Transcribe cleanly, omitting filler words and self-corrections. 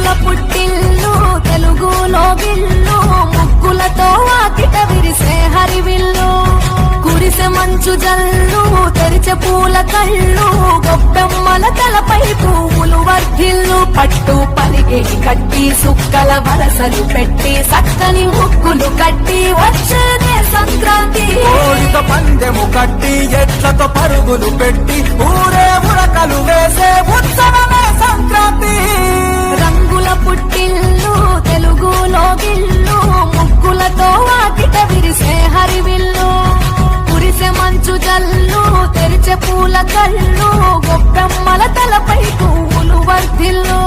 రంగుల పుట్టిల్లు తెలుగులో గిల్లు ముగ్గులతో వాకిట విరిసే హరివిల్లు కురిసె మంచు జల్లు తెరిచే పూల కళ్ళు గొప్పెమ్మల తలపై పువ్వులు వర్ధిల్లు పట్టు పరిగే కట్టి సుక్కల వరసలు పెట్టి సక్కని ముగ్గులు కట్టి వచ్చేదే సంక్రాంతి కోడితో పందెము కట్టి ఎట్లతో పరుగులు పెట్టి ఊరే ఉరకలు వేసే ఉత్సవమే సంక్రాంతి రంగుల పుట్టిల్లు తెలుగులో గిల్లు ముగ్గులతో వాకిట విరిసే హరివిల్లు కురిసె మంచు జల్లు తెరిచే పూల కళ్ళు గొప్పెమ్మల తలపై పువ్వులు వర్ధిల్లు